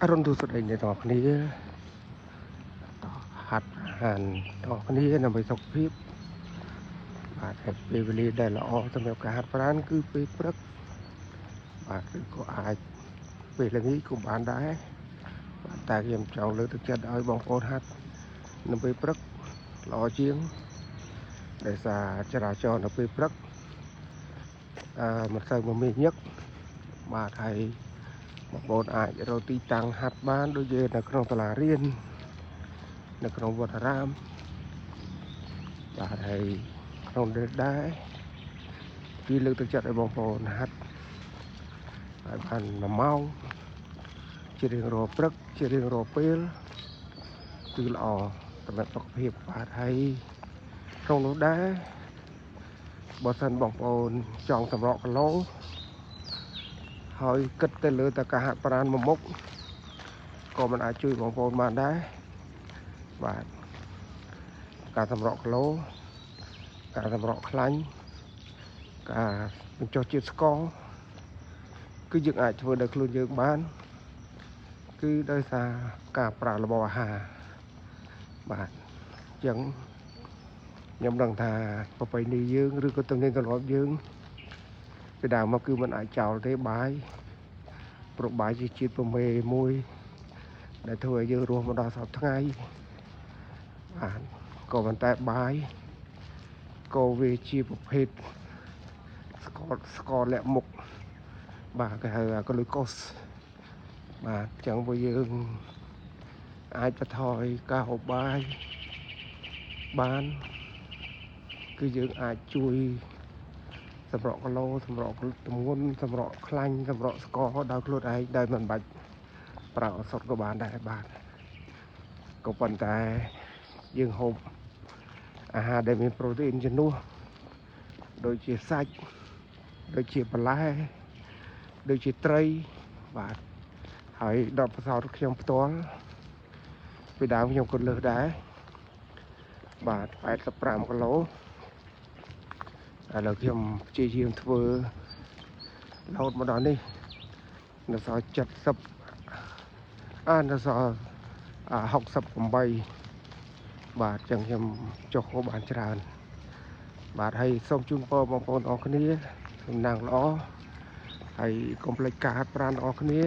អរុនទូសដីអ្នកនរគ្នាហាត់ហាននរគ្នាដើម្បីសុខភាពបាទហើយពេលវេលាដែលល្អសម្រាប់ការហាត់ប្រាណគឺពេលព្រឹកបាទឬក៏អាចពេលល្ងាចក៏បានដែរបាទតែខ្ញុំចង់លើកទឹកចិត្តឲ្យបងប្អូនហាត់នៅពេលព្រឹកល្អជាងដោយសារចរាចរណ៍នៅពេលព្រឹកមិនសូវមមាញឹកបាទហើយបងប្អូនអាចរកទីតាំងហាត់បានដូចជានៅក្នុងសាលារៀននៅក្នុងវត្តអារាមបាទហើយក្នុងដែរគឺលើកទឹកចិត្តឲ្យបងប្អូនហាត់ឲ្យបាន1ម៉ោងជារៀងរាល់ព្រឹកជារៀងរាល់ពេលគឺល្អសម្រាប់សុខភាពបាទហើយក្នុងនោះដែរបើសិនបងប្អូនចង់សម្រកគីឡូហើយគិតទៅលើតែការហាត់ប្រាណមួយមុខក៏មិនអាចជួយបងប្អូនបានដែរបាទការសម្រកគីឡូការសម្រកខ្លាញ់ការបញ្ចុះជាតិស្ករគឺយើងអាចធ្វើដោយខ្លួនយើងបានគឺដោយសារការប្រើរបបអាហារបាទអញ្ចឹងខ្ញុំដឹងថាប្រពៃណីយើងឬក៏ទំនៀមទម្លាប់យើងពីដើមមកគឺមិនអាចចោលទេបាយព្រោះបាយជាជាតិប្រមេមួយដែលធ្វើឲ្យយើងរស់មកដល់សពថ្ងៃបាទក៏ប៉ុន្តែបាយក៏វាជាប្រភេទស្ករលាក់មុខបាទគេហៅអាក្លូកូសបាទអញ្ចឹងពួកយើងអាចបន្ថយការហូបបាយបានគឺយើងអាចជួយសម្រកគីឡូសម្រកទម្ងន់សម្រកខ្លាញ់សម្រកស្ករដល់ខ្លួនឯងដោយមិនបាច់ប្រើឱសថក៏បានដែរបាទក៏ប៉ុន្តែយើងហូបអាហារដែលមានប្រូតេអ៊ីនជំនួសដូចជាសាច់ដូចជាបន្លែដូចជាត្រីបាទហើយដបផ្សោតខ្ញុំផ្ទាល់ពីដើមខ្ញុំក៏លើសដែរបាទ85គីឡូឥឡូវខ្ញុំព្យាយាមធ្វើរហូតមកដល់នេះនៅសល់70នៅសល់68បាទអញ្ចឹងខ្ញុំចុះហូបបានច្រើនបាទហើយសូមជូនពរបងប្អូនអរគ្នាសំណាងល្អហើយកុំភ្លេចការហាត់ប្រាណអរគ្នា